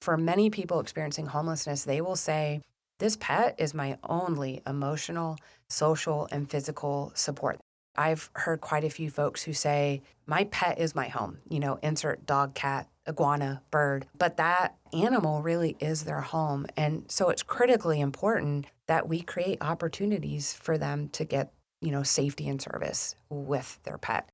For many people experiencing homelessness, they will say, this pet is my only emotional, social, and physical support. I've heard quite a few folks who say, my pet is my home, insert dog, cat, iguana, bird, but that animal really is their home. And so it's critically important that we create opportunities for them to get, safety and service with their pet.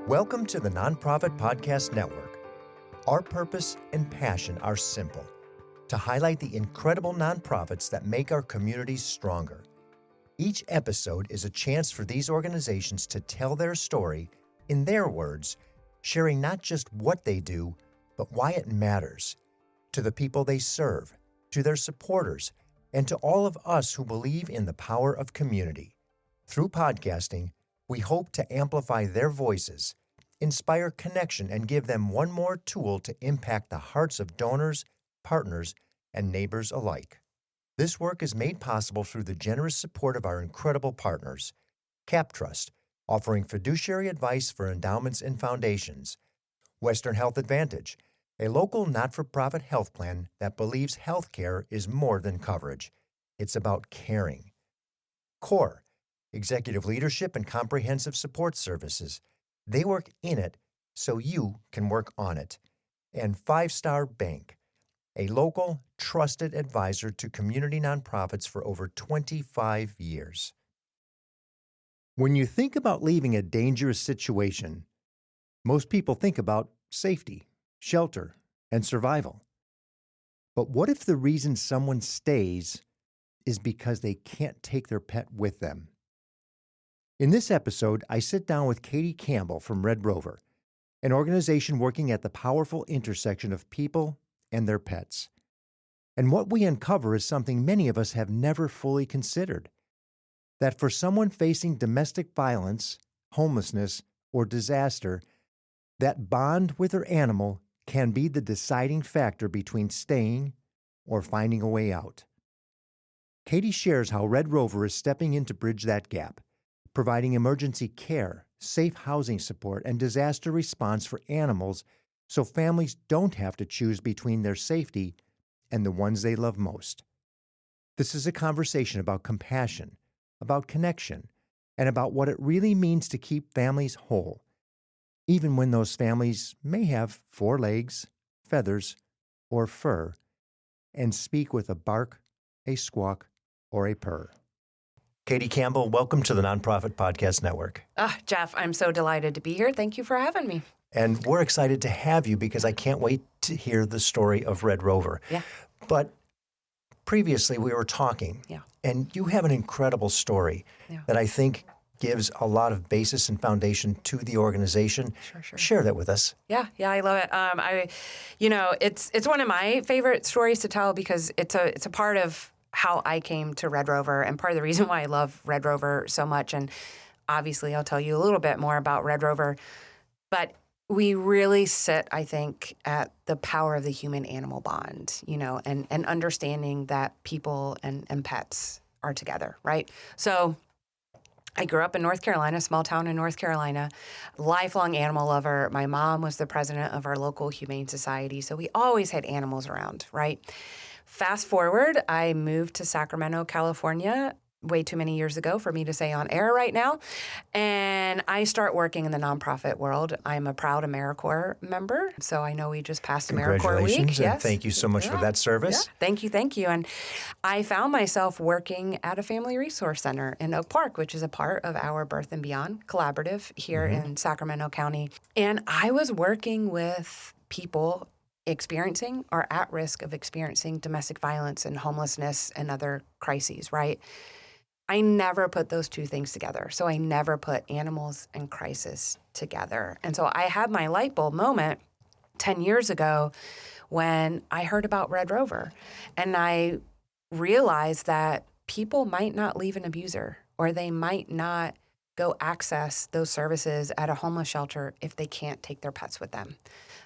Welcome to the Nonprofit Podcast Network. Our purpose and passion are simple: to highlight the incredible nonprofits that make our communities stronger. Each episode is a chance for these organizations to tell their story in their words, sharing not just what they do, but why it matters to the people they serve, to their supporters, and to all of us who believe in the power of community. Through podcasting, we hope to amplify their voices, inspire connection, and give them one more tool to impact the hearts of donors, partners, and neighbors alike. This work is made possible through the generous support of our incredible partners: Cap Trust, offering fiduciary advice for endowments and foundations; Western Health Advantage, a local not-for-profit health plan that believes health care is more than coverage. It's about caring; CORE, executive leadership and comprehensive support services. They work in it so you can work on it. And Five Star Bank, a local, trusted advisor to community nonprofits for over 25 years. When you think about leaving a dangerous situation, most people think about safety, shelter, and survival. But what if the reason someone stays is because they can't take their pet with them? In this episode, I sit down with Katie Campbell from Red Rover, an organization working at the powerful intersection of people and their pets. And what we uncover is something many of us have never fully considered: that for someone facing domestic violence, homelessness, or disaster, that bond with their animal can be the deciding factor between staying or finding a way out. Katie shares how Red Rover is stepping in to bridge that gap, providing emergency care, safe housing support, and disaster response for animals so families don't have to choose between their safety and the ones they love most. This is a conversation about compassion, about connection, and about what it really means to keep families whole, even when those families may have 4 legs, feathers, or fur, and speak with a bark, a squawk, or a purr. Katie Campbell, welcome to the Nonprofit Podcast Network. Jeff, I'm so delighted to be here. Thank you for having me. And we're excited to have you because I can't wait to hear the story of Red Rover. Yeah. But previously we were talking, and you have an incredible story that I think gives a lot of basis and foundation to the organization. Sure. Share that with us. Yeah, I love it. It's one of my favorite stories to tell because it's a part of how I came to Red Rover and part of the reason why I love Red Rover so much. And obviously I'll tell you a little bit more about Red Rover, but we really sit, I think, at the power of the human-animal bond, and understanding that people and pets are together, right? So I grew up in North Carolina, small town in North Carolina, lifelong animal lover. My mom was the president of our local humane society, so we always had animals around, right? Fast forward, I moved to Sacramento, California, way too many years ago for me to say on air right now. And I start working in the nonprofit world. I'm a proud AmeriCorps member. So I know we just passed AmeriCorps Week. Congratulations, and thank you so much for that service. Yeah. Thank you. And I found myself working at a family resource center in Oak Park, which is a part of our Birth and Beyond collaborative here in Sacramento County. And I was working with people experiencing or at risk of experiencing domestic violence and homelessness and other crises, right? I never put those two things together. So I never put animals and crisis together. And so I had my light bulb moment 10 years ago when I heard about Red Rover. And I realized that people might not leave an abuser, or they might not go access those services at a homeless shelter if they can't take their pets with them.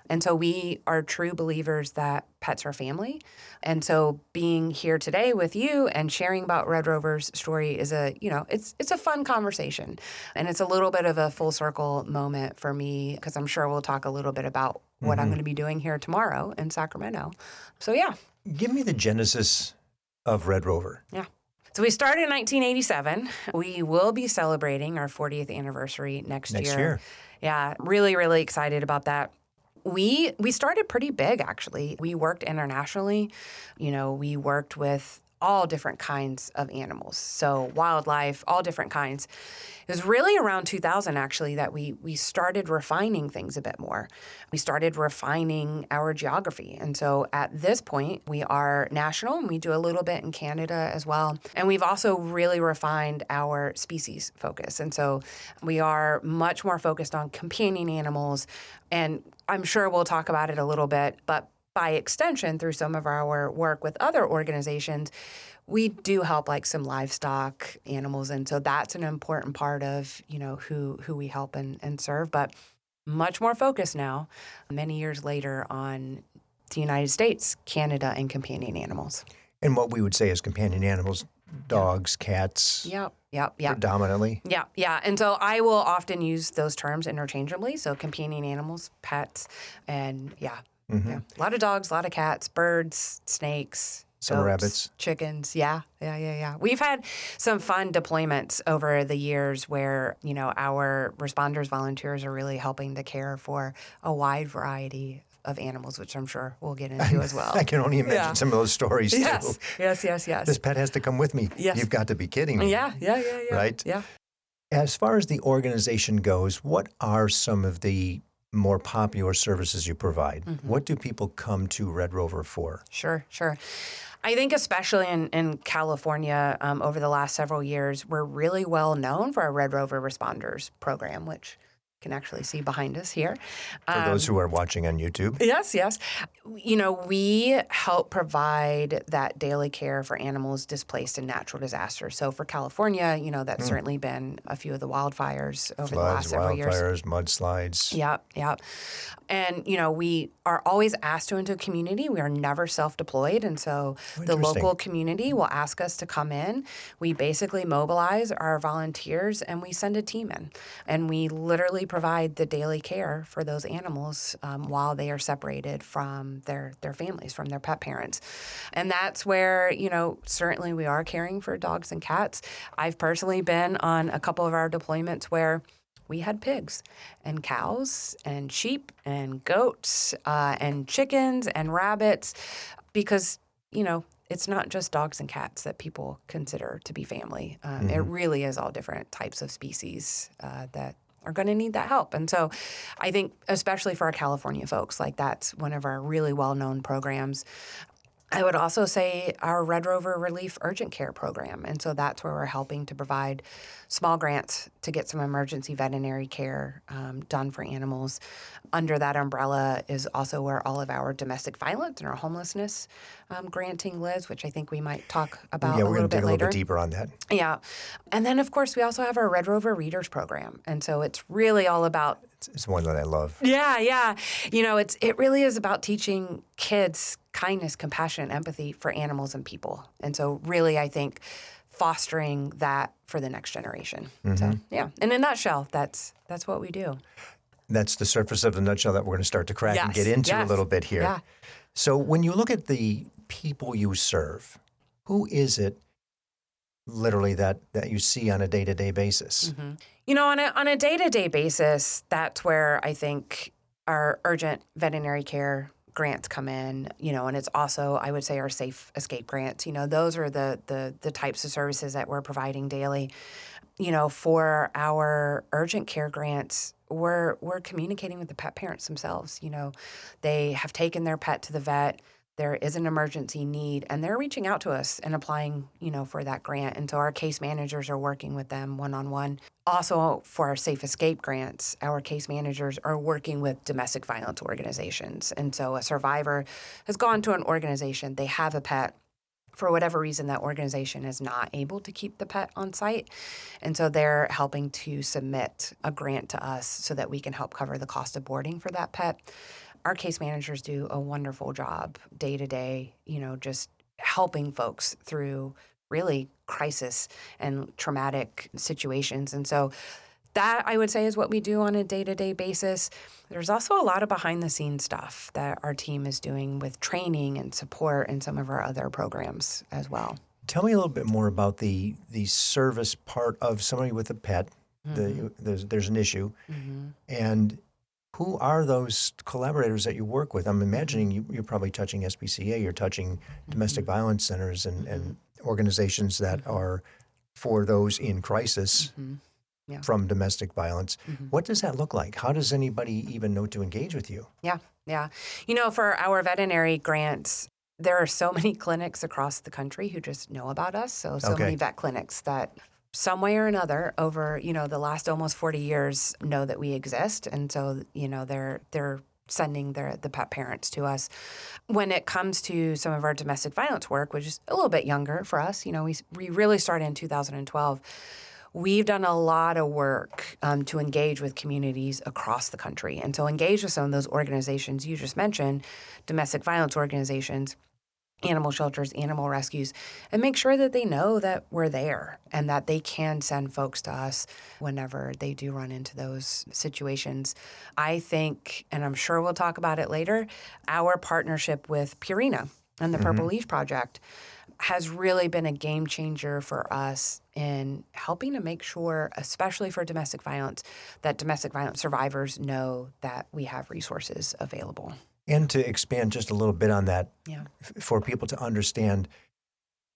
And so we are true believers that pets are family. And so being here today with you and sharing about Red Rover's story is it's a fun conversation. And it's a little bit of a full circle moment for me, because I'm sure we'll talk a little bit about what I'm going to be doing here tomorrow in Sacramento. So yeah. Give me the genesis of Red Rover. Yeah. So we started in 1987. We will be celebrating our 40th anniversary next year. Yeah, really, really excited about that. We started pretty big, actually. We worked internationally. We worked with all different kinds of animals. So wildlife, all different kinds. It was really around 2000, actually, that we started refining things a bit more. We started refining our geography. And so at this point, we are national, and we do a little bit in Canada as well. And we've also really refined our species focus. And so we are much more focused on companion animals. And I'm sure we'll talk about it a little bit, but by extension, through some of our work with other organizations, we do help like some livestock animals. And so that's an important part of, who we help and serve. But much more focused now, many years later, on the United States, Canada, and companion animals. And what we would say is companion animals, dogs, cats. Yep. Predominantly. Yeah. And so I will often use those terms interchangeably. So companion animals, pets, and a lot of dogs, a lot of cats, birds, snakes, some goats, rabbits, chickens. Yeah. We've had some fun deployments over the years where, our responders, volunteers are really helping to care for a wide variety of animals, which I'm sure we'll get into as well. I can only imagine some of those stories too. Yes. This pet has to come with me. Yes. You've got to be kidding me. Yeah. Right? Yeah. As far as the organization goes, what are some of the more popular services you provide? What do people come to Red Rover for? Sure. I think especially in California, over the last several years, we're really well known for our Red Rover Responders program, which you can actually see behind us here. For those who are watching on YouTube. Yes. We help provide that daily care for animals displaced in natural disasters. So for California, that's certainly been a few of the wildfires over the last several years. Wildfires, mudslides. Yep. And, we are always asked to into a community. We are never self-deployed. And so the local community will ask us to come in. We basically mobilize our volunteers and we send a team in. And we literally provide the daily care for those animals while they are separated from their families, from their pet parents. And that's where, certainly we are caring for dogs and cats. I've personally been on a couple of our deployments where we had pigs and cows and sheep and goats and chickens and rabbits because, it's not just dogs and cats that people consider to be family. It really is all different types of species that are going to need that help. And so I think, especially for our California folks, like that's one of our really well-known programs. I would also say our Red Rover Relief Urgent Care Program. And so that's where we're helping to provide small grants to get some emergency veterinary care done for animals. Under that umbrella is also where all of our domestic violence and our homelessness granting lives, which I think we might talk about a little bit later. Yeah, we're going to dig a little bit deeper on that. Yeah. And then, of course, we also have our Red Rover Readers Program. And so it's really all about... It's one that I love. Yeah. It really is about teaching kids kindness, compassion, empathy for animals and people. And so really, I think, fostering that for the next generation. So, yeah. In a nutshell, that's what we do. That's the surface of the nutshell that we're going to start to crack and get into a little bit here. Yeah. So when you look at the people you serve, who is it literally that you see on a day-to-day basis? On a day-to-day basis, that's where I think our urgent veterinary care grants come in, and it's also, I would say, our safe escape grants. Those are the types of services that we're providing daily. For our urgent care grants, we're communicating with the pet parents themselves. They have taken their pet to the vet. There is an emergency need, and they're reaching out to us and applying, for that grant. And so our case managers are working with them one-on-one. Also, for our safe escape grants, our case managers are working with domestic violence organizations. And so a survivor has gone to an organization, they have a pet. For whatever reason, that organization is not able to keep the pet on site. And so they're helping to submit a grant to us so that we can help cover the cost of boarding for that pet. our case managers do a wonderful job day to day, just helping folks through really crisis and traumatic situations. And so that, I would say, is what we do on a day-to-day basis. There's also a lot of behind-the-scenes stuff that our team is doing with training and support and some of our other programs as well. Tell me a little bit more about the service part of somebody with a pet. Mm-hmm. There's an issue. Mm-hmm. And who are those collaborators that you work with? I'm imagining you're probably touching SPCA, you're touching domestic violence centers and organizations that are for those in crisis. Yeah. From domestic violence. What does that look like? How does anybody even know to engage with you? Yeah. For our veterinary grants, there are so many clinics across the country who just know about us. So many vet clinics that some way or another over, the last almost 40 years know that we exist. And so, they're sending the pet parents to us. When it comes to some of our domestic violence work, which is a little bit younger for us, we really started in 2012. We've done a lot of work to engage with communities across the country. And so engage with some of those organizations you just mentioned, domestic violence organizations, animal shelters, animal rescues, and make sure that they know that we're there and that they can send folks to us whenever they do run into those situations. I think, and I'm sure we'll talk about it later, our partnership with Purina and the Purple Leash Project has really been a game changer for us in helping to make sure, especially for domestic violence, that domestic violence survivors know that we have resources available. And to expand just a little bit on that, for people to understand,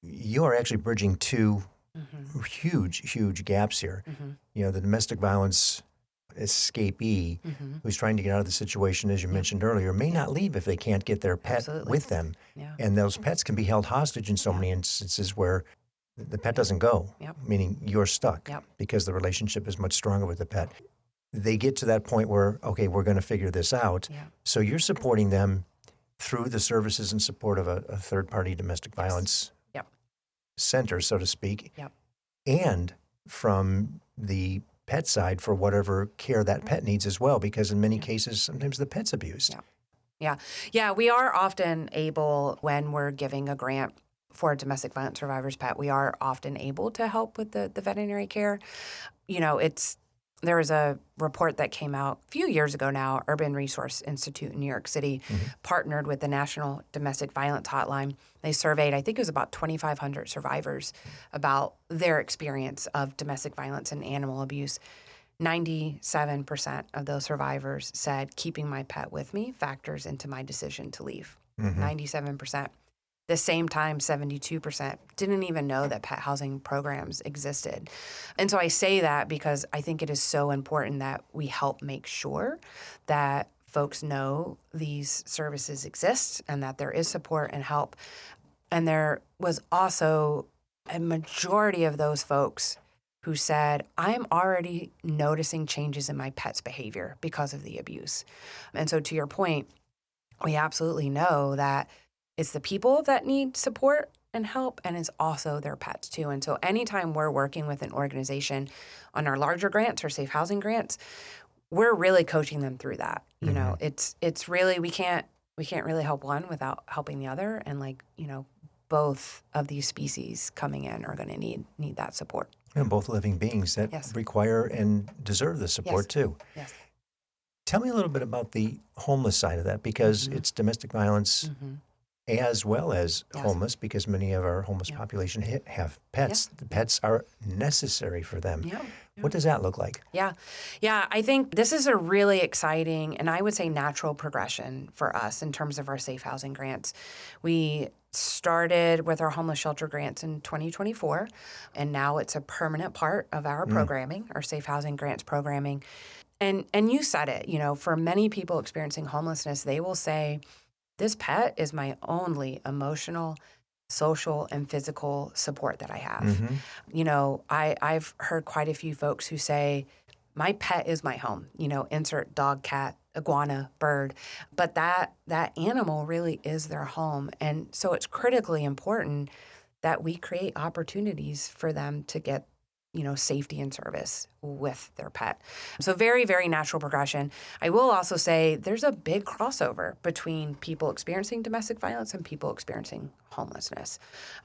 you are actually bridging two huge gaps here. The domestic violence escapee who's trying to get out of the situation, as you mentioned earlier, may not leave if they can't get their pet with them. And those pets can be held hostage in so many instances where the pet doesn't go, meaning you're stuck because the relationship is much stronger with the pet. They get to that point where, okay, we're going to figure this out. So you're supporting them through the services and support of a third-party domestic violence center, so to speak, and from the pet side for whatever care that pet needs as well, because in many cases, sometimes the pet's abused. Yeah, we are often able, when we're giving a grant for a domestic violence survivor's pet, we are often able to help with the veterinary care. There was a report that came out a few years ago now. Urban Resource Institute in New York City partnered with the National Domestic Violence Hotline. They surveyed, I think it was about 2,500 survivors about their experience of domestic violence and animal abuse. 97% of those survivors said keeping my pet with me factors into my decision to leave. 97%. The same time, 72% didn't even know that pet housing programs existed. And so I say that because I think it is so important that we help make sure that folks know these services exist and that there is support and help. And there was also a majority of those folks who said, I'm already noticing changes in my pet's behavior because of the abuse. And so to your point, we absolutely know that it's the people that need support and help, and it's also their pets too. And so anytime we're working with an organization on our larger grants or safe housing grants, we're really coaching them through that. It's really, we can't really help one without helping the other. And both of these species coming in are going to need that support. And both living beings that require and deserve the support too. Yes. Tell me a little bit about the homeless side of that, because it's domestic violence as well as homeless, because many of our homeless population have pets. The pets are necessary for them. What does that look like? Yeah, I think this is a really exciting and I would say natural progression for us in terms of our safe housing grants. We started with our homeless shelter grants in 2024, and now it's a permanent part of our programming, our safe housing grants programming. And you said it, for many people experiencing homelessness, they will say, this pet is my only emotional, social, and physical support that I have. I've heard quite a few folks who say, my pet is my home, insert dog, cat, iguana, bird, but that animal really is their home. And so it's critically important that we create opportunities for them to get safety and service with their pet. So very, very natural progression. I will also say there's a big crossover between people experiencing domestic violence and people experiencing homelessness.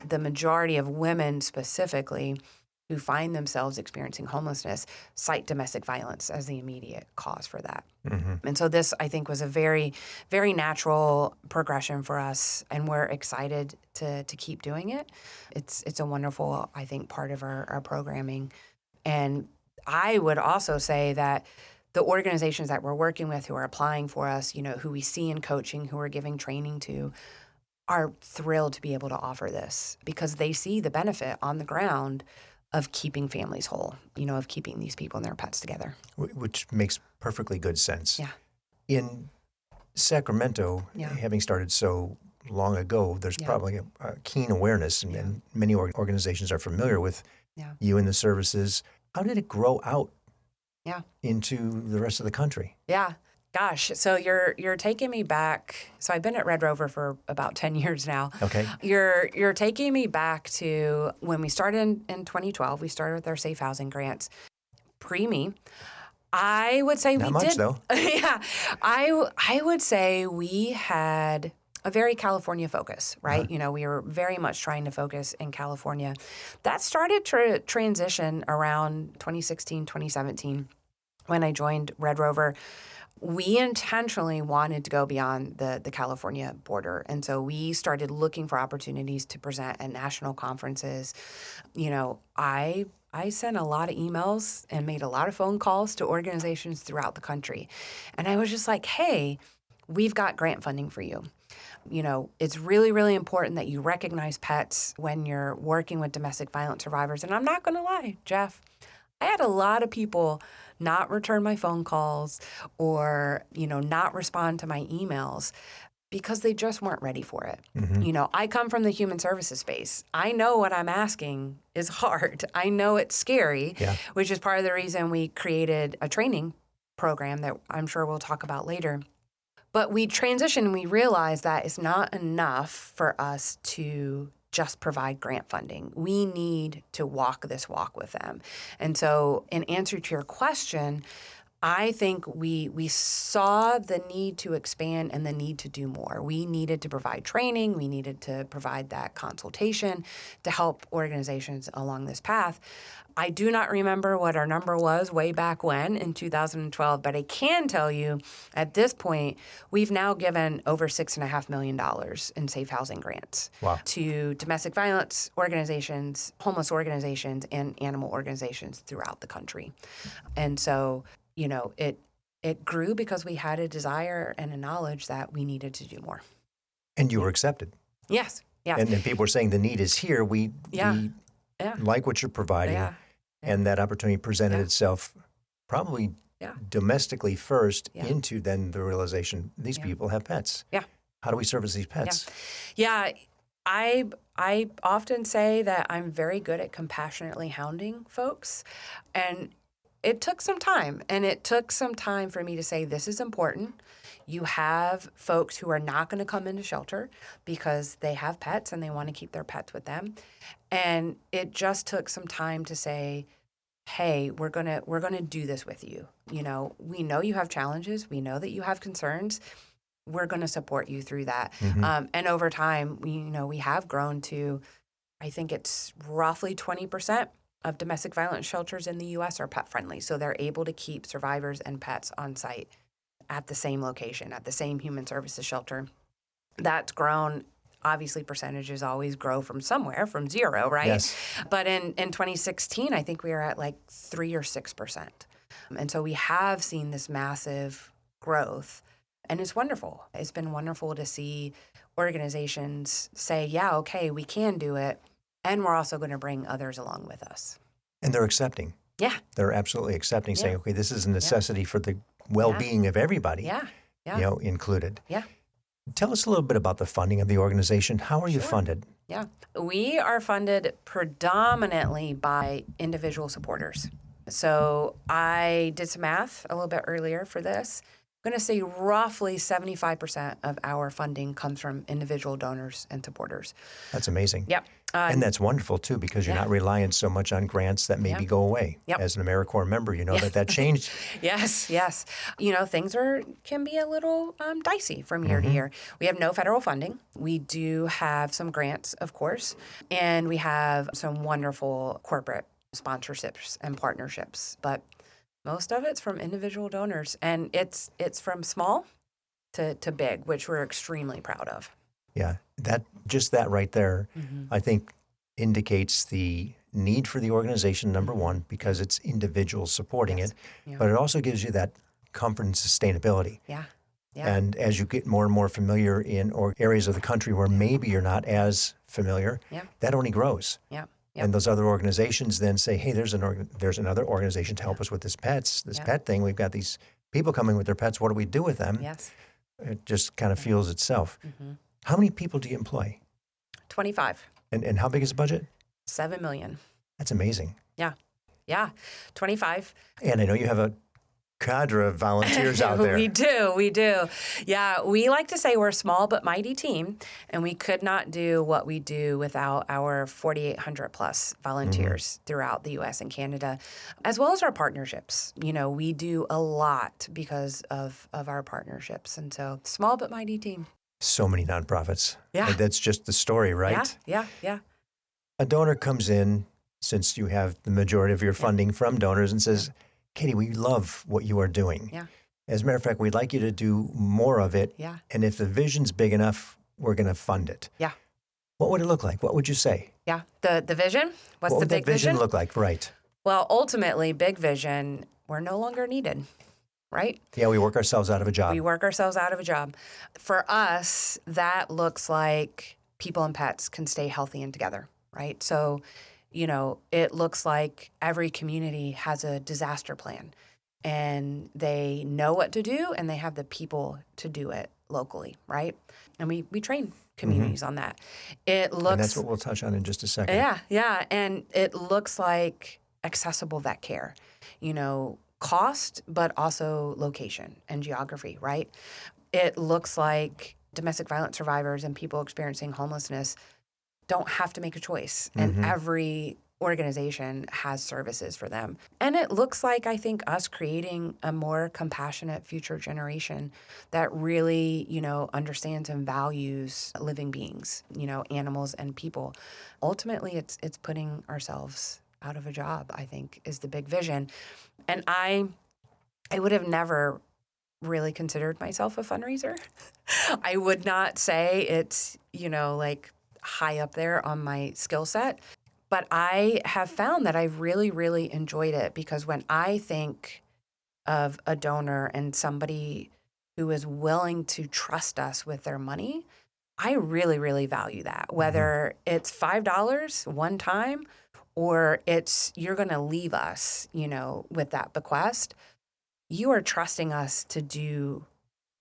The majority of women specifically who find themselves experiencing homelessness cite domestic violence as the immediate cause for that. Mm-hmm. And so this, I think, was a very, very natural progression for us, and we're excited to keep doing it. It's a wonderful, I think, part of our programming. And I would also say that the organizations that we're working with who are applying for us, who we see in coaching, who we're giving training to, are thrilled to be able to offer this because they see the benefit on the ground of keeping families whole, of keeping these people and their pets together. Which makes perfectly good sense. Yeah. In Sacramento, having started so long ago, there's probably a keen awareness, and many organizations are familiar with you and the services. How did it grow out into the rest of the country? Yeah. Gosh, so you're taking me back. So I've been at Red Rover for about 10 years now. Okay. You're taking me back to when we started in 2012. We started with our safe housing grants. Pre-me, I would say Not much, though. Yeah, I would say we had a very California focus, right? Uh-huh. We were very much trying to focus in California. That started to transition around 2016, 2017 when I joined Red Rover. We intentionally wanted to go beyond the California border. And so we started looking for opportunities to present at national conferences. I sent a lot of emails and made a lot of phone calls to organizations throughout the country. And I was just like, hey, we've got grant funding for you. It's really, really important that you recognize pets when you're working with domestic violence survivors. And I'm not going to lie, Jeff, I had a lot of people not return my phone calls or, not respond to my emails because they just weren't ready for it. Mm-hmm. I come from the human services space. I know what I'm asking is hard. I know it's scary, which is part of the reason we created a training program that I'm sure we'll talk about later. But we transitioned and we realized that it's not enough for us to just provide grant funding. We need to walk this walk with them. And so in answer to your question, I think we saw the need to expand and the need to do more. We needed to provide training. We needed to provide that consultation to help organizations along this path. I do not remember what our number was way back when in 2012, but I can tell you at this point, we've now given over $6.5 million in safe housing grants to domestic violence organizations, homeless organizations, and animal organizations throughout the country. And so, it grew because we had a desire and a knowledge that we needed to do more. And you were accepted. Yes. Yeah. And then people were saying the need is here. We like what you're providing. Yeah. And that opportunity presented itself probably domestically first into then the realization these people have pets. Yeah. How do we service these pets? Yeah. I often say that I'm very good at compassionately hounding folks. And it took some time. And it took some time for me to say, this is important. You have folks who are not going to come into shelter because they have pets and they want to keep their pets with them. And it just took some time to say, hey, we're gonna do this with you. We know you have challenges. We know that you have concerns. We're going to support you through that. Mm-hmm. And over time, we have grown to, I think it's roughly 20% of domestic violence shelters in the U.S. are pet friendly. So they're able to keep survivors and pets on site at the same location, at the same human services shelter. That's grown. Obviously, percentages always grow from somewhere, from zero, right? Yes. But in 2016, I think we were at like 3 or 6%. And so we have seen this massive growth. And it's wonderful. It's been wonderful to see organizations say, yeah, okay, we can do it. And we're also going to bring others along with us. And they're accepting. Yeah. They're absolutely accepting, saying, okay, this is a necessity for the well-being of everybody, included. Yeah. Tell us a little bit about the funding of the organization. How are you funded? Yeah. We are funded predominantly by individual supporters. So I did some math a little bit earlier for this. I'm going to say roughly 75% of our funding comes from individual donors and supporters. That's amazing. Yep. And that's wonderful, too, because you're not reliant so much on grants that maybe go away. Yep. As an AmeriCorps member, you know that changed. Yes. Things can be a little dicey from year to year. We have no federal funding. We do have some grants, of course, and we have some wonderful corporate sponsorships and partnerships. But most of it's from individual donors, and it's from small to big, which we're extremely proud of. Yeah, that right there, I think, indicates the need for the organization, number one, because it's individuals supporting it, but it also gives you that comfort and sustainability. Yeah. And as you get more and more familiar in areas of the country where maybe you're not as familiar, that only grows. Yeah. And those other organizations then say, hey, there's another organization to help us with this pet thing. We've got these people coming with their pets. What do we do with them? Yes. It just kind of fuels itself. How many people do you employ? 25. And how big is the budget? $7 million. That's amazing. Yeah. 25. And I know you have a cadre of volunteers out there. We do. Yeah, we like to say we're a small but mighty team, and we could not do what we do without our 4,800 plus volunteers throughout the U.S. and Canada, as well as our partnerships. We do a lot because of our partnerships, and so small but mighty team. So many nonprofits. Yeah. That's just the story, right? Yeah. A donor comes in, since you have the majority of your funding from donors, and says, Katie, we love what you are doing. Yeah. As a matter of fact, we'd like you to do more of it. Yeah. And if the vision's big enough, we're going to fund it. Yeah. What would it look like? What would you say? Yeah. The vision? What would the big that vision look like? Right. Well, ultimately, big vision, we're no longer needed. Right? Yeah, we work ourselves out of a job. For us, that looks like people and pets can stay healthy and together, right? So, it looks like every community has a disaster plan, and they know what to do, and they have the people to do it locally, right? And we train communities on that. And that's what we'll touch on in just a second. Yeah. And it looks like accessible vet care, cost, but also location and geography, right? It looks like domestic violence survivors and people experiencing homelessness don't have to make a choice. And every organization has services for them. And it looks like, I think, us creating a more compassionate future generation that really, understands and values living beings, animals and people. Ultimately, it's putting ourselves out of a job, I think, is the big vision. And I would have never really considered myself a fundraiser. I would not say it's, high up there on my skill set. But I have found that I've really, really enjoyed it, because when I think of a donor and somebody who is willing to trust us with their money, I really, really value that. Whether it's $5 one time, or it's you're going to leave us, with that bequest, you are trusting us to do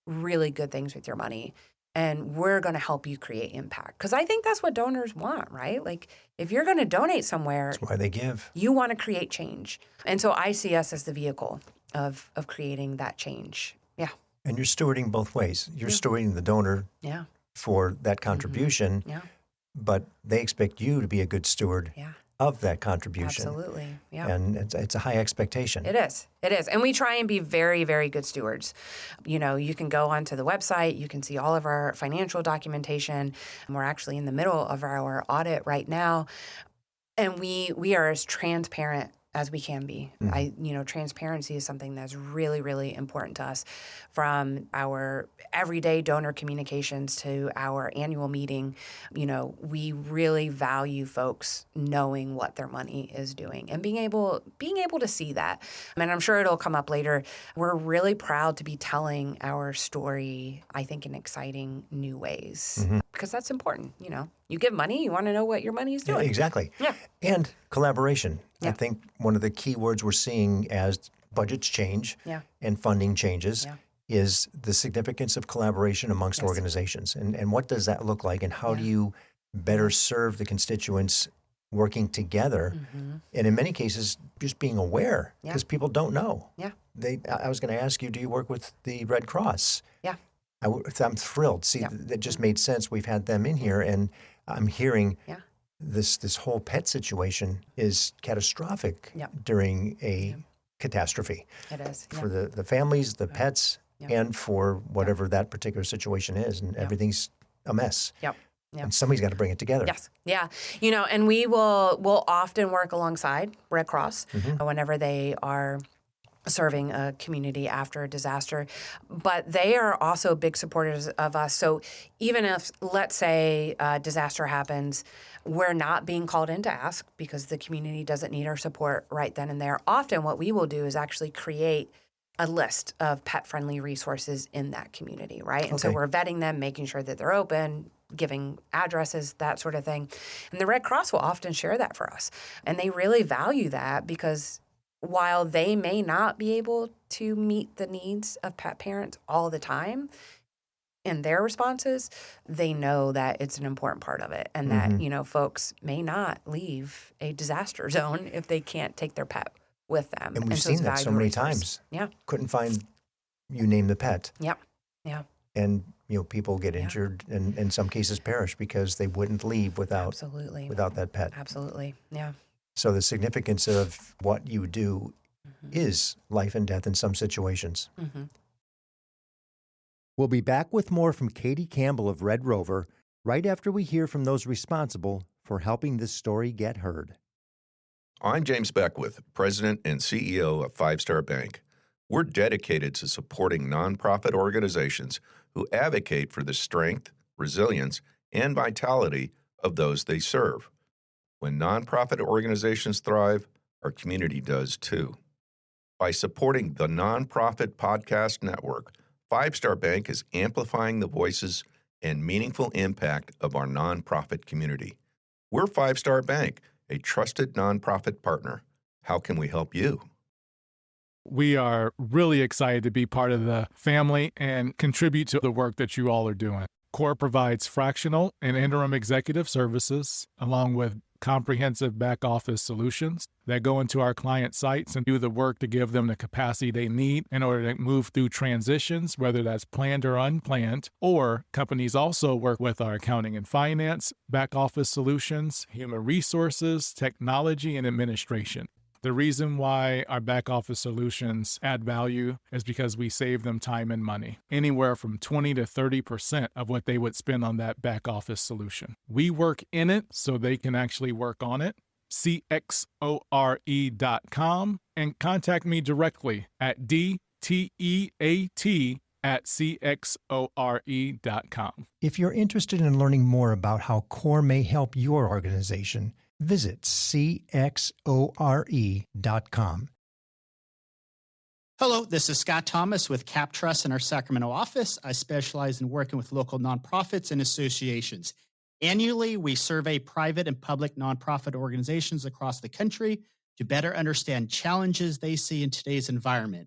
really good things with your money, and we're going to help you create impact. Because I think that's what donors want, right? Like, if you're going to donate somewhere, that's why they give. You want to create change. And so I see us as the vehicle of creating that change. Yeah. And you're stewarding both ways. You're stewarding the donor for that contribution, but they expect you to be a good steward of that contribution. Absolutely. Yeah. And it's a high expectation. It is. And we try and be very, very good stewards. You can go onto the website, you can see all of our financial documentation. We're actually in the middle of our audit right now. And we are as transparent as we can be. Transparency is something that's really, really important to us, from our everyday donor communications to our annual meeting. We really value folks knowing what their money is doing and being able to see that. And I'm sure it'll come up later. We're really proud to be telling our story, I think, in exciting new ways, because that's important. You give money, you want to know what your money is doing. Yeah, exactly. Yeah. And collaboration. Yeah. I think one of the key words we're seeing as budgets change and funding changes is the significance of collaboration amongst organizations. And what does that look like? And how do you better serve the constituents working together? And in many cases, just being aware, because people don't know. Yeah. I was going to ask you, do you work with the Red Cross? Yeah. I'm thrilled. See, that just made sense. We've had them in here, and I'm hearing this whole pet situation is catastrophic during a catastrophe. It is. For the families, the pets, and for whatever that particular situation is. And everything's a mess. Yep. Yeah. And somebody's got to bring it together. Yes. Yeah. And we'll often work alongside Red Cross whenever they are serving a community after a disaster. But they are also big supporters of us. So even if, let's say, a disaster happens, we're not being called in to ask because the community doesn't need our support right then and there. Often what we will do is actually create a list of pet-friendly resources in that community, right? And so we're vetting them, making sure that they're open, giving addresses, that sort of thing. And the Red Cross will often share that for us. And they really value that because while they may not be able to meet the needs of pet parents all the time in their responses, they know that it's an important part of it and that, folks may not leave a disaster zone if they can't take their pet with them. And we've seen that so many times. Yeah. Couldn't find, you name the pet. Yep. Yeah. And, people get injured and in some cases perish because they wouldn't leave without that pet. Absolutely. Yeah. So the significance of what you do is life and death in some situations. We'll be back with more from Katie Campbell of Red Rover right after we hear from those responsible for helping this story get heard. I'm James Beckwith, President and CEO of Five Star Bank. We're dedicated to supporting nonprofit organizations who advocate for the strength, resilience, and vitality of those they serve. When nonprofit organizations thrive, our community does too. By supporting the Nonprofit Podcast Network, Five Star Bank is amplifying the voices and meaningful impact of our nonprofit community. We're Five Star Bank, a trusted nonprofit partner. How can we help you? We are really excited to be part of the family and contribute to the work that you all are doing. CORE provides fractional and interim executive services, along with comprehensive back office solutions that go into our client sites and do the work to give them the capacity they need in order to move through transitions, whether that's planned or unplanned. Or companies also work with our accounting and finance, back office solutions, human resources, technology, and administration. The reason why our back office solutions add value is because we save them time and money, anywhere from 20 to 30% of what they would spend on that back office solution. We work in it so they can actually work on it. CXORE.com and contact me directly at DTEAT@CXORE.com. If you're interested in learning more about how CORE may help your organization, visit CXORE.com. Hello, this is Scott Thomas with Cap Trust in our Sacramento office. I specialize in working with local nonprofits and associations. Annually, we survey private and public nonprofit organizations across the country to better understand challenges they see in today's environment.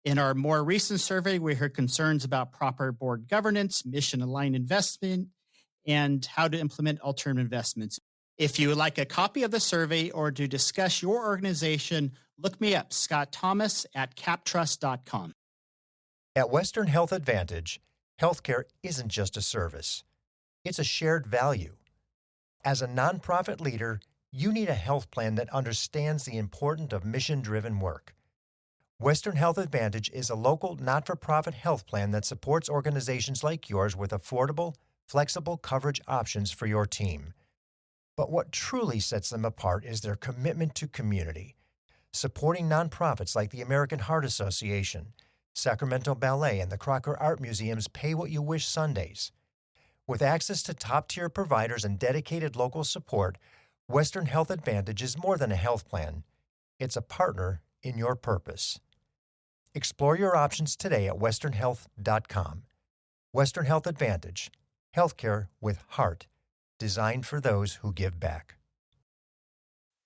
In our more recent survey, we heard concerns about proper board governance, mission-aligned investment, and how to implement alternative investments. If you would like a copy of the survey or to discuss your organization, look me up, Scott Thomas at captrust.com. At Western Health Advantage, healthcare isn't just a service. It's a shared value. As a nonprofit leader, you need a health plan that understands the importance of mission-driven work. Western Health Advantage is a local, not-for-profit health plan that supports organizations like yours with affordable, flexible coverage options for your team. But what truly sets them apart is their commitment to community, supporting nonprofits like the American Heart Association, Sacramento Ballet, and the Crocker Art Museum's Pay What You Wish Sundays. With access to top-tier providers and dedicated local support, Western Health Advantage is more than a health plan. It's a partner in your purpose. Explore your options today at westernhealth.com. Western Health Advantage, healthcare with heart, designed for those who give back.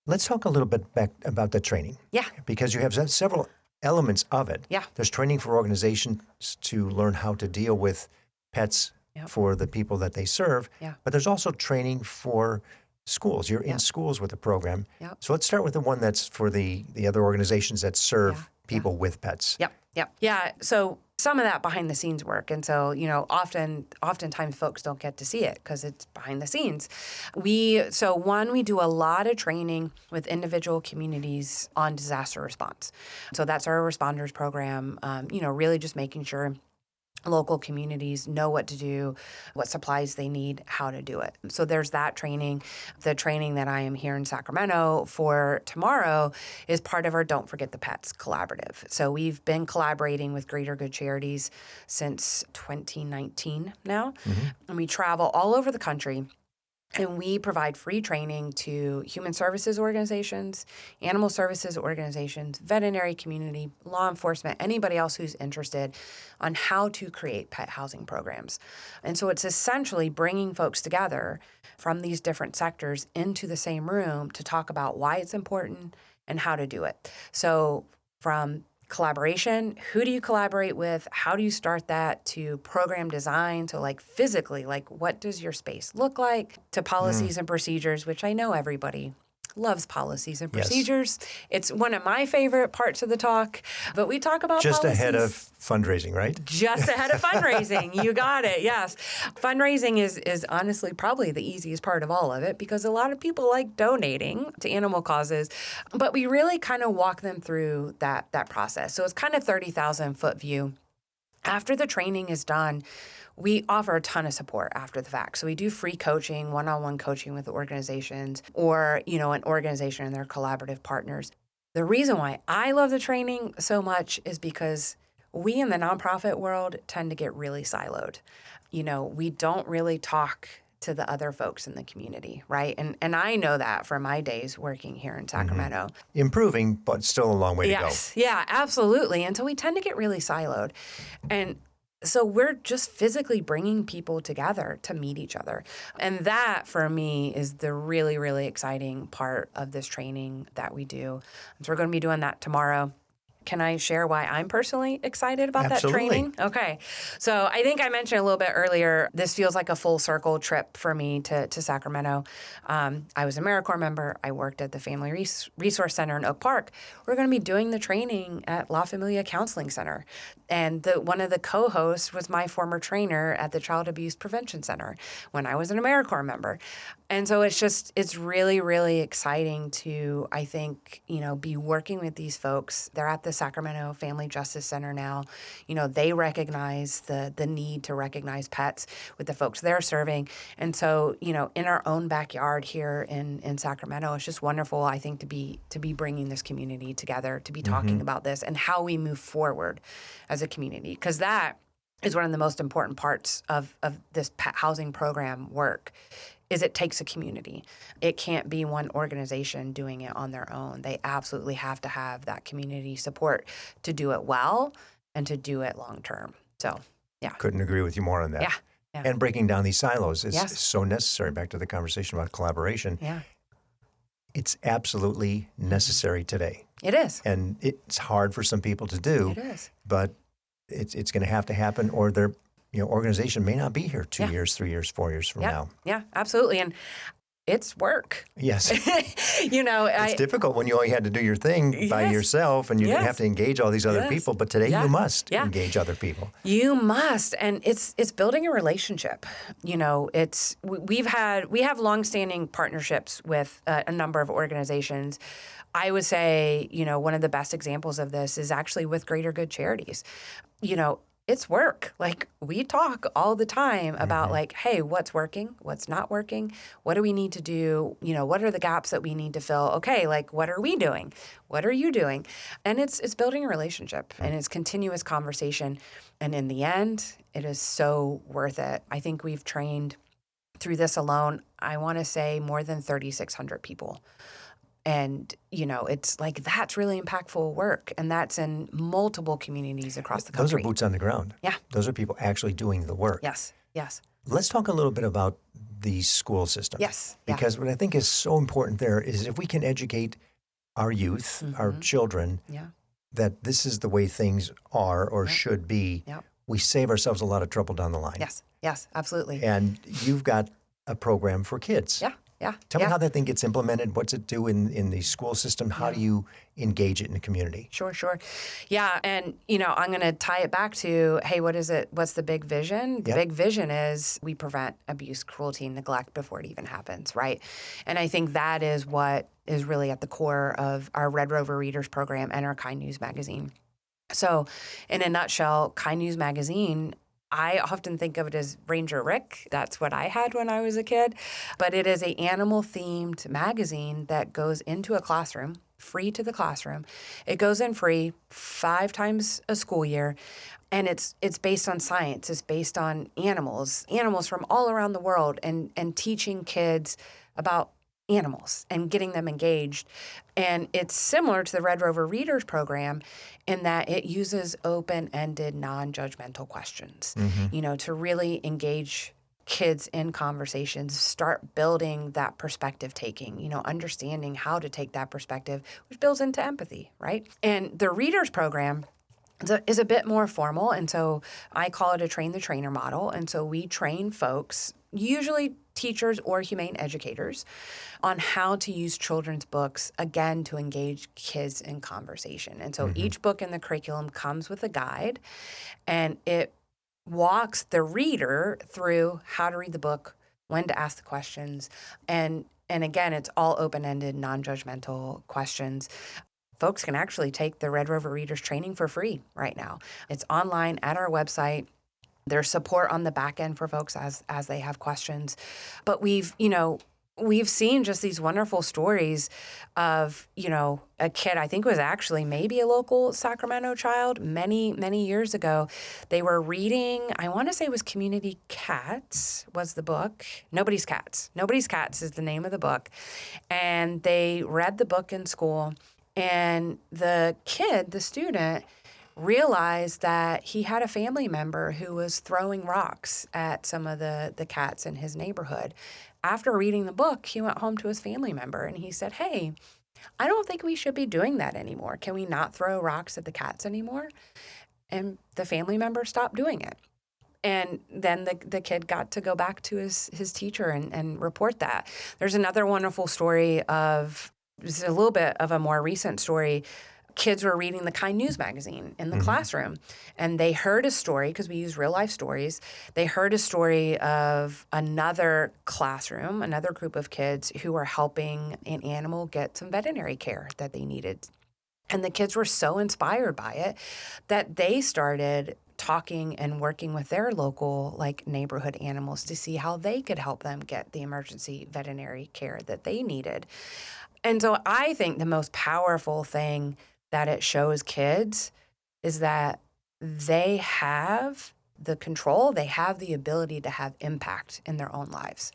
Let's talk a little bit back about the training. Yeah. Because you have several elements of it. Yeah. There's training for organizations to learn how to deal with pets for the people that they serve. Yeah. But there's also training for schools. You're in schools with the program. Yep. So let's start with the one that's for the other organizations that serve people with pets. Yep. Yeah. So some of that behind the scenes work. And so, oftentimes folks don't get to see it because it's behind the scenes. We do a lot of training with individual communities on disaster response. So that's our responders program, really just making sure local communities know what to do, what supplies they need, how to do it. So there's that training. The training that I am here in Sacramento for tomorrow is part of our Don't Forget the Pets collaborative. So we've been collaborating with Greater Good Charities since 2019 now, and we travel all over the country. And we provide free training to human services organizations, animal services organizations, veterinary community, law enforcement, anybody else who's interested on how to create pet housing programs. And so it's essentially bringing folks together from these different sectors into the same room to talk about why it's important and how to do it. So from collaboration, who do you collaborate with? How do you start that? To program design, to physically, what does your space look like? To policies and procedures, which I know everybody loves policies and procedures. Yes. It's one of my favorite parts of the talk, but we talk about just policies. Ahead of fundraising, right? Just ahead of fundraising. You got it. Yes. Fundraising is honestly probably the easiest part of all of it because a lot of people like donating to animal causes, but we really kind of walk them through that process. So it's kind of 30,000 foot view. After the training is done, we offer a ton of support after the fact. So we do free coaching, one-on-one coaching with organizations or, an organization and their collaborative partners. The reason why I love the training so much is because we in the nonprofit world tend to get really siloed. We don't really talk to the other folks in the community, right? And I know that from my days working here in Sacramento. Improving, but still a long way to go. Yes, yeah, absolutely. And so we tend to get really siloed. And so we're just physically bringing people together to meet each other. And that, for me, is the really, really exciting part of this training that we do. So we're going to be doing that tomorrow. Can I share why I'm personally excited about Absolutely. that training? Okay. So I think I mentioned a little bit earlier, this feels like a full circle trip for me to Sacramento. I was an AmeriCorps member. I worked at the Family Resource Center in Oak Park. We're going to be doing the training at La Familia Counseling Center. And one of the co-hosts was my former trainer at the Child Abuse Prevention Center when I was an AmeriCorps member. And so it's really, really exciting to, I think, be working with these folks. They're at the Sacramento Family Justice Center now. They recognize the need to recognize pets with the folks they're serving. And so, in our own backyard here in Sacramento, it's just wonderful, I think, to be bringing this community together, to be talking about this and how we move forward as a community. Because that is one of the most important parts of this pet housing program work. Is it takes a community. It can't be one organization doing it on their own. They absolutely have to have that community support to do it well and to do it long term. So, yeah. Couldn't agree with you more on that. Yeah. And breaking down these silos is Yes. so necessary. Back to the conversation about collaboration. Yeah. It's absolutely necessary today. It is. And it's hard for some people to do. It is. But it's going to have to happen, or their organization may not be here 2 years, 3 years, 4 years from now. Yeah, absolutely. And it's work. Yes. It's difficult when you only had to do your thing by yourself and you didn't have to engage all these other people. But today you must engage other people. You must. And it's building a relationship. We have longstanding partnerships with a number of organizations. I would say, one of the best examples of this is actually with Greater Good Charities. It's work. We talk all the time about hey, what's working? What's not working? What do we need to do? What are the gaps that we need to fill? Okay, what are we doing? What are you doing? And it's building a relationship and it's continuous conversation. And in the end, it is so worth it. I think we've trained through this alone, I want to say more than 3,600 people. And, it's that's really impactful work. And that's in multiple communities across the country. Those are boots on the ground. Yeah. Those are people actually doing the work. Yes. Let's talk a little bit about the school system. Yes. Because what I think is so important there is if we can educate our youth, our children, that this is the way things are or should be, we save ourselves a lot of trouble down the line. Yes, absolutely. And you've got a program for kids. Yeah. Yeah. Tell me yeah. how that thing gets implemented. What's it do in the school system? How do you engage it in the community? Sure. Yeah. And, I'm going to tie it back to, hey, what is it? What's the big vision? The big vision is we prevent abuse, cruelty, and neglect before it even happens, right? And I think that is what is really at the core of our Red Rover Readers program and our Kind News magazine. So in a nutshell, Kind News magazine, I often think of it as Ranger Rick. That's what I had when I was a kid. But it is an animal-themed magazine that goes into a classroom, free to the classroom. It goes in free 5 times a school year. And it's based on science. It's based on animals from all around the world, and teaching kids about animals and getting them engaged. And it's similar to the Red Rover Readers program in that it uses open-ended, non-judgmental questions, to really engage kids in conversations, start building that perspective taking, understanding how to take that perspective, which builds into empathy, right? And the Readers program is a bit more formal, and so I call it a train-the-trainer model. And so we train folks, usually teachers or humane educators, on how to use children's books, again, to engage kids in conversation. And so each book in the curriculum comes with a guide, and it walks the reader through how to read the book, when to ask the questions, and again, it's all open-ended, non-judgmental questions. Folks can actually take the Red Rover Readers training for free right now. It's online at our website. There's support on the back end for folks as they have questions. But we've seen just these wonderful stories of, a kid, I think was actually maybe a local Sacramento child many, many years ago. They were reading, I want to say it was Community Cats was the book. Nobody's Cats. Nobody's Cats is the name of the book. And they read the book in school. And the kid, the student, realized that he had a family member who was throwing rocks at some of the cats in his neighborhood. After reading the book, he went home to his family member and he said, "Hey, I don't think we should be doing that anymore. Can we not throw rocks at the cats anymore?" And the family member stopped doing it. And then the kid got to go back to his teacher and report that. There's another wonderful story this is a little bit of a more recent story. Kids were reading the Kind News magazine in the classroom, and they heard a story, because we use real life stories. They heard a story of another classroom, another group of kids who were helping an animal get some veterinary care that they needed. And the kids were so inspired by it that they started talking and working with their local neighborhood animals to see how they could help them get the emergency veterinary care that they needed. And so I think the most powerful thing that it shows kids is that they have the control, they have the ability to have impact in their own lives,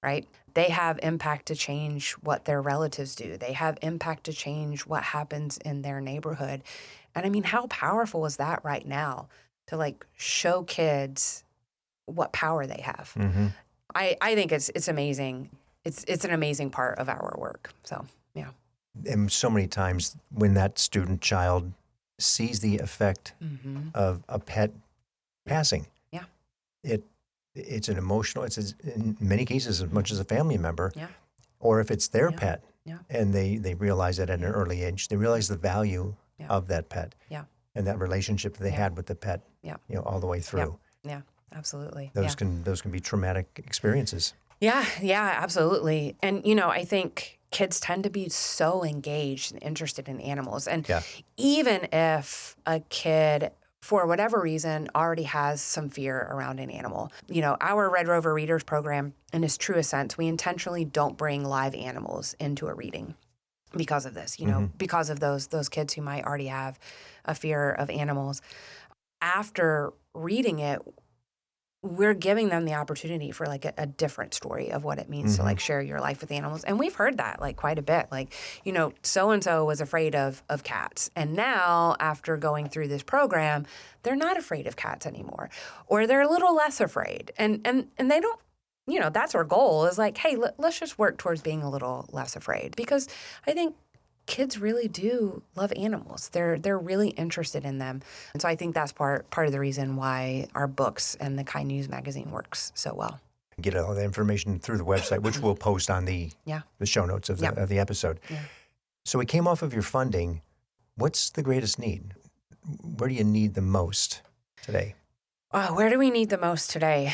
right? They have impact to change what their relatives do. They have impact to change what happens in their neighborhood. And I mean, how powerful is that right now to show kids what power they have? I think it's amazing. It's an amazing part of our work. So, yeah. And so many times when that student child sees the effect of a pet passing, it's an emotional, in many cases as much as a family member, or if it's their pet, and they realize it at an early age, they realize the value of that pet and that relationship that they had with the pet, all the way through. Yeah, absolutely. Those can be traumatic experiences. Yeah, absolutely. And, I think kids tend to be so engaged and interested in animals. And even if a kid, for whatever reason, already has some fear around an animal, our Red Rover Readers program, in its truest sense, we intentionally don't bring live animals into a reading because of this, because of those kids who might already have a fear of animals. After reading it, we're giving them the opportunity for a different story of what it means to share your life with animals. And we've heard that quite a bit. So-and-so was afraid of cats. And now after going through this program, they're not afraid of cats anymore, or they're a little less afraid. And they don't, that's our goal is hey, let's just work towards being a little less afraid, because I think kids really do love animals. They're really interested in them. And so I think that's part of the reason why our books and the Kind News magazine works so well. get all the information through the website, which we'll post on the show notes of the episode. Yeah. So we came off of your funding. What's the greatest need? Where do you need the most today? Where do we need the most today?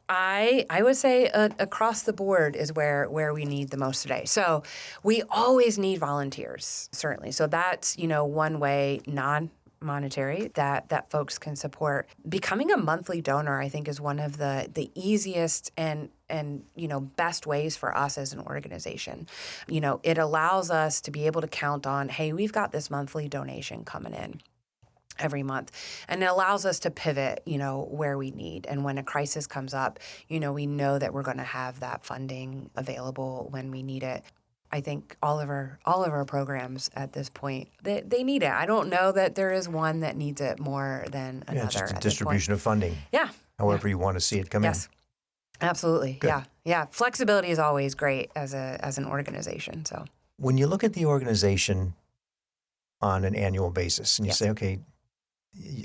I would say across the board is where we need the most today. So we always need volunteers, certainly. So that's, one way, non-monetary, that folks can support. Becoming a monthly donor, I think, is one of the easiest and best ways for us as an organization. It allows us to be able to count on, hey, we've got this monthly donation coming in every month. And it allows us to pivot, where we need. And when a crisis comes up, we know that we're going to have that funding available when we need it. I think all of our programs at this point, they need it. I don't know that there is one that needs it more than another. Yeah, it's just a distribution of funding. Yeah. However you want to see it come in. Yes. Absolutely. Good. Yeah. Flexibility is always great as an organization. So when you look at the organization on an annual basis and you say, okay,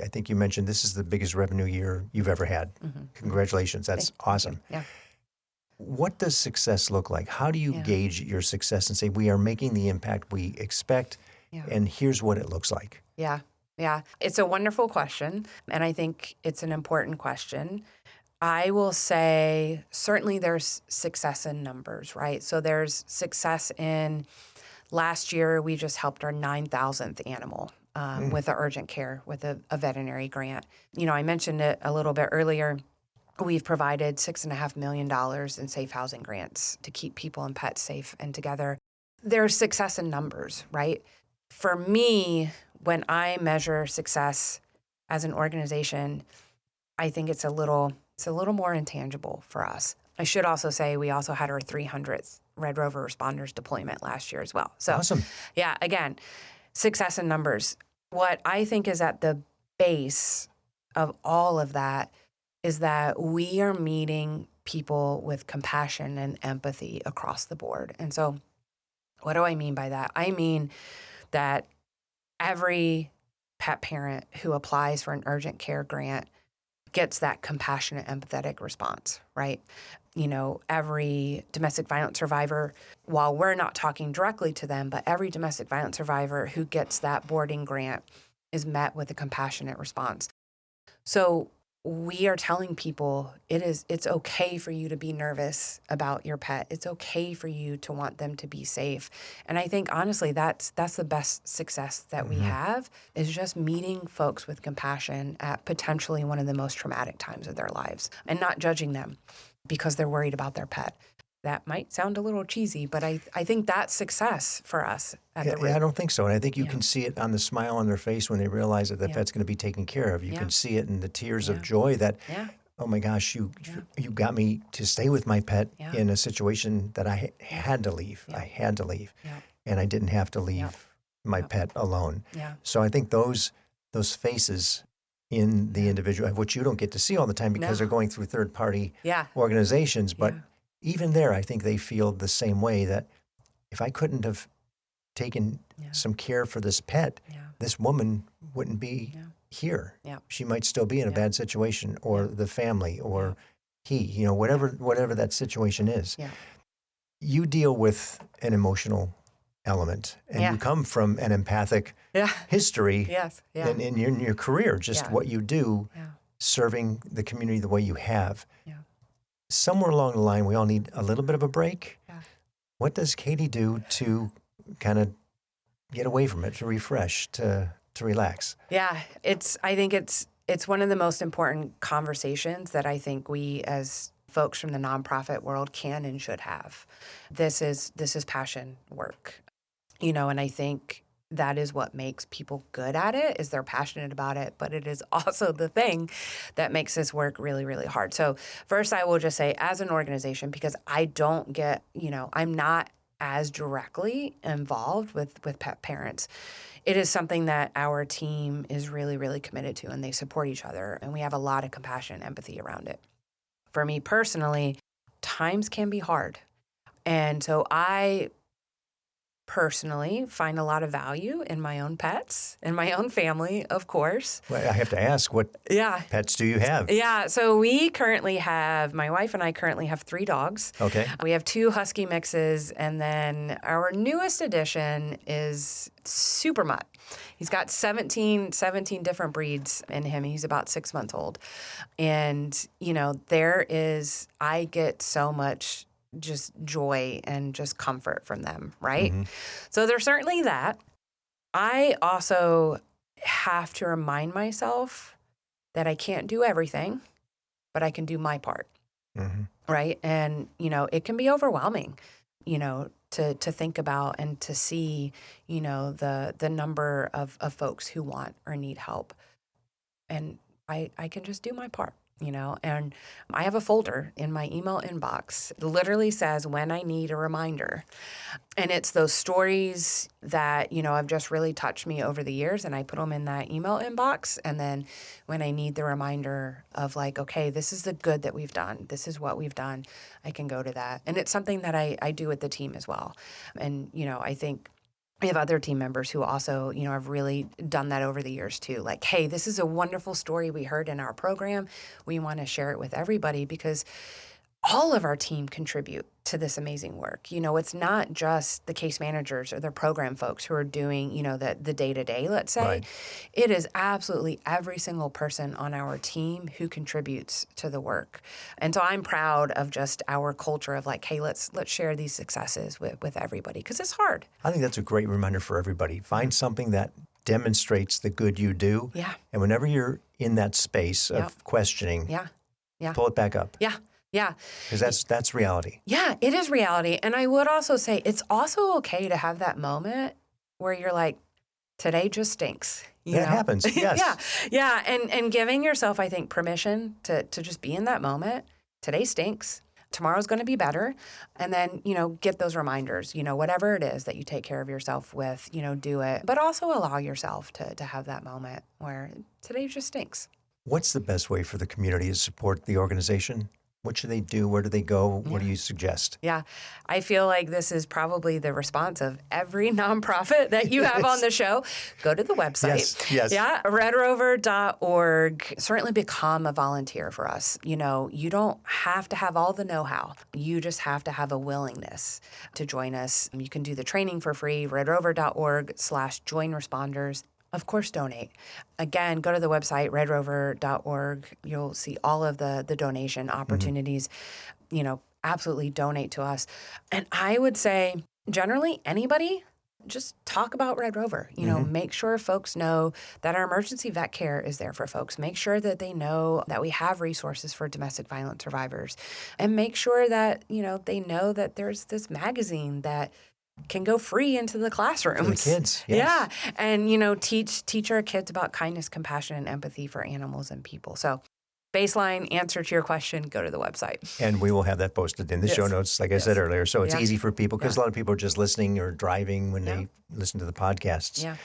I think you mentioned this is the biggest revenue year you've ever had. Mm-hmm. Congratulations. That's awesome. Yeah. What does success look like? How do you gauge your success and say, we are making the impact we expect, and here's what it looks like? Yeah. It's a wonderful question, and I think it's an important question. I will say certainly there's success in numbers, right? So there's success in last year, we just helped our 9,000th animal. With the urgent care, with a veterinary grant. I mentioned it a little bit earlier. We've provided $6.5 million in safe housing grants to keep people and pets safe and together. There's success in numbers, right? For me, when I measure success as an organization, I think it's a little more intangible for us. I should also say we also had our 300th Red Rover Responders deployment last year as well. So, awesome. Yeah, again, success in numbers. What I think is at the base of all of that is that we are meeting people with compassion and empathy across the board. And so what do I mean by that? I mean that every pet parent who applies for an urgent care grant gets that compassionate, empathetic response, right? Every domestic violence survivor, while we're not talking directly to them, but every domestic violence survivor who gets that boarding grant is met with a compassionate response. So we are telling people it's okay for you to be nervous about your pet. It's okay for you to want them to be safe. And I think honestly that's the best success that we have, is just meeting folks with compassion at potentially one of the most traumatic times of their lives and not judging them because they're worried about their pet. That might sound a little cheesy, but I think that's success for us at the root. Yeah, I don't think so. And I think you can see it on the smile on their face when they realize that the pet's going to be taken care of. You can see it in the tears of joy that, oh my gosh, you got me to stay with my pet in a situation that I had to leave. I had to leave. Yeah. And I didn't have to leave my pet alone. Yeah. So I think those faces in the individual, which you don't get to see all the time because they're going through third-party organizations, but even there, I think they feel the same way, that if I couldn't have taken some care for this pet, this woman wouldn't be here. Yeah. She might still be in a bad situation, or the family, or he, whatever that situation is. Yeah. You deal with an emotional element, and you come from an empathic history in your career, just what you do, serving the community the way you have. Yeah. Somewhere along the line, we all need a little bit of a break. Yeah. What does Katie do to kind of get away from it, to refresh, to relax? Yeah, I think it's one of the most important conversations that I think we as folks from the nonprofit world can and should have. This is passion work, and I think that is what makes people good at it, is they're passionate about it, but it is also the thing that makes this work really, really hard. So first, I will just say, as an organization, because I don't get, I'm not as directly involved with pet parents, it is something that our team is really, really committed to, and they support each other, and we have a lot of compassion and empathy around it. For me personally, times can be hard. And so I personally find a lot of value in my own pets and my own family, of course. Well, I have to ask, what pets do you have? Yeah, so we currently have, my wife and I currently have 3 dogs. Okay. We have 2 husky mixes, and then our newest addition is Super Mutt. He's got 17 different breeds in him. He's about 6 months old. And, I get so much just joy and just comfort from them, right? Mm-hmm. So there's certainly that. I also have to remind myself that I can't do everything, but I can do my part, right? And, it can be overwhelming, to think about and to see, the number of folks who want or need help. And I can just do my part. And I have a folder in my email inbox. It literally says when I need a reminder. And it's those stories that, have just really touched me over the years. And I put them in that email inbox. And then when I need the reminder of like, okay, this is the good that we've done. This is what we've done. I can go to that. And it's something that I do with the team as well. And, I think we have other team members who also, have really done that over the years too. Like, hey, this is a wonderful story we heard in our program. We want to share it with everybody because all of our team contribute to this amazing work. It's not just the case managers or the program folks who are doing, the day-to-day, let's say. Right. It is absolutely every single person on our team who contributes to the work. And so I'm proud of just our culture of like, hey, let's share these successes with everybody because it's hard. I think that's a great reminder for everybody. Find something that demonstrates the good you do. Yeah. And whenever you're in that space of questioning, pull it back up. Yeah. Yeah. Because that's reality. Yeah, it is reality. And I would also say it's also okay to have that moment where you're like, today just stinks. That happens, yes. Yeah. And giving yourself, I think, permission to just be in that moment. Today stinks. Tomorrow's going to be better. And then, get those reminders, whatever it is that you take care of yourself with, do it. But also allow yourself to have that moment where today just stinks. What's the best way for the community to support the organization? What should they do? Where do they go? What do you suggest? Yeah, I feel like this is probably the response of every nonprofit that you have on the show. Go to the website. Yes. Yeah, RedRover.org. Certainly become a volunteer for us. You don't have to have all the know-how. You just have to have a willingness to join us. You can do the training for free, RedRover.org/join responders. Of course, donate. Again, go to the website, redrover.org. You'll see all of the donation opportunities. Absolutely donate to us. And I would say, generally, anybody, just talk about Red Rover. Make sure folks know that our emergency vet care is there for folks. Make sure that they know that we have resources for domestic violence survivors. And make sure that, they know that there's this magazine that can go free into the classrooms. For the kids, yes. Yeah. And, teach our kids about kindness, compassion, and empathy for animals and people. So baseline answer to your question, go to the website. And we will have that posted in the show notes, like I said earlier. So it's easy for people because a lot of people are just listening or driving when they listen to the podcasts. Yeah.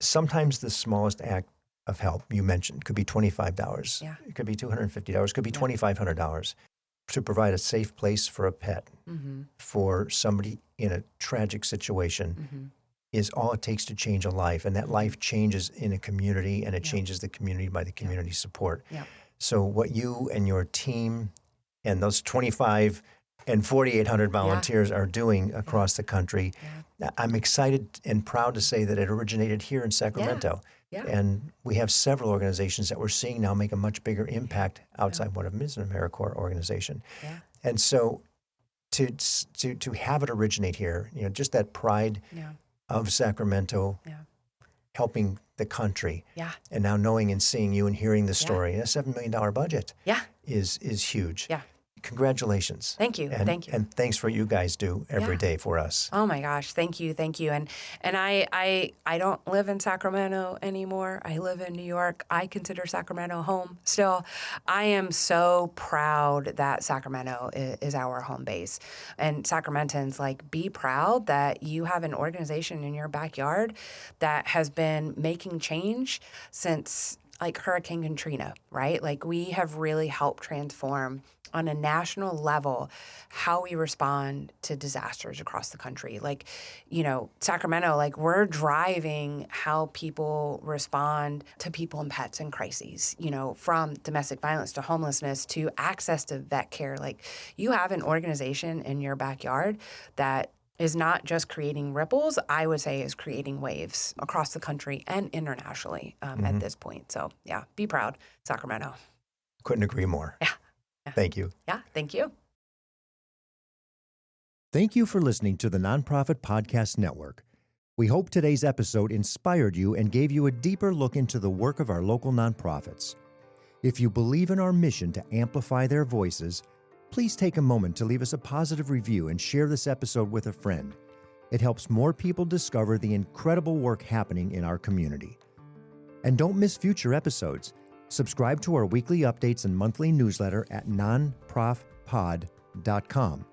Sometimes the smallest act of help you mentioned could be $25. Yeah. It could be $250. It could be $2,500 to provide a safe place for a pet, for somebody in a tragic situation, is all it takes to change a life. And that life changes in a community, and it changes the community by the community support. Yeah. So what you and your team and those 25 and 4,800 volunteers are doing across the country, I'm excited and proud to say that it originated here in Sacramento. Yeah. And we have several organizations that we're seeing now make a much bigger impact outside what is an AmeriCorps organization. Yeah. And so to have it originate here, just that pride of Sacramento helping the country. Yeah. And now knowing and seeing you and hearing the story, a $7 million budget is huge. Yeah. Congratulations. Thank you. Thank you. And thanks for what you guys do every day for us. Oh my gosh. Thank you. Thank you. And I don't live in Sacramento anymore. I live in New York. I consider Sacramento home still. I am so proud that Sacramento is our home base. And Sacramentans, be proud that you have an organization in your backyard that has been making change since like Hurricane Katrina, right? Like we have really helped transform on a national level how we respond to disasters across the country. Like, Sacramento, like we're driving how people respond to people and pets in crises, from domestic violence to homelessness to access to vet care. Like you have an organization in your backyard that is not just creating ripples, I would say is creating waves across the country and internationally at this point. So yeah, be proud, Sacramento. Couldn't agree more. Yeah. Thank you. Yeah, thank you. Thank you for listening to the Nonprofit Podcast Network. We hope today's episode inspired you and gave you a deeper look into the work of our local nonprofits. If you believe in our mission to amplify their voices, please take a moment to leave us a positive review and share this episode with a friend. It helps more people discover the incredible work happening in our community. And don't miss future episodes. Subscribe to our weekly updates and monthly newsletter at nonprofpod.com.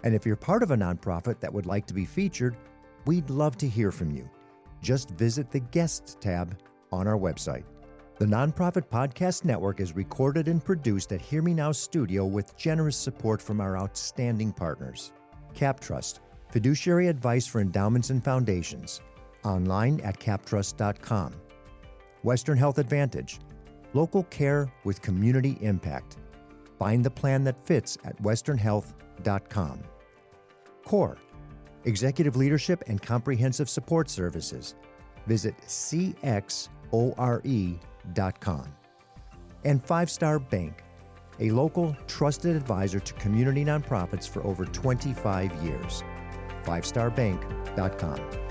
And if you're part of a nonprofit that would like to be featured, we'd love to hear from you. Just visit the Guests tab on our website. The Nonprofit Podcast Network is recorded and produced at Hear Me Now Studio with generous support from our outstanding partners. CapTrust, fiduciary advice for endowments and foundations. Online at captrust.com. Western Health Advantage, local care with community impact. Find the plan that fits at westernhealth.com. CORE, executive leadership and comprehensive support services. Visit cxore.com. And 5 Star Bank, a local trusted advisor to community nonprofits for over 25 years. 5starbank.com.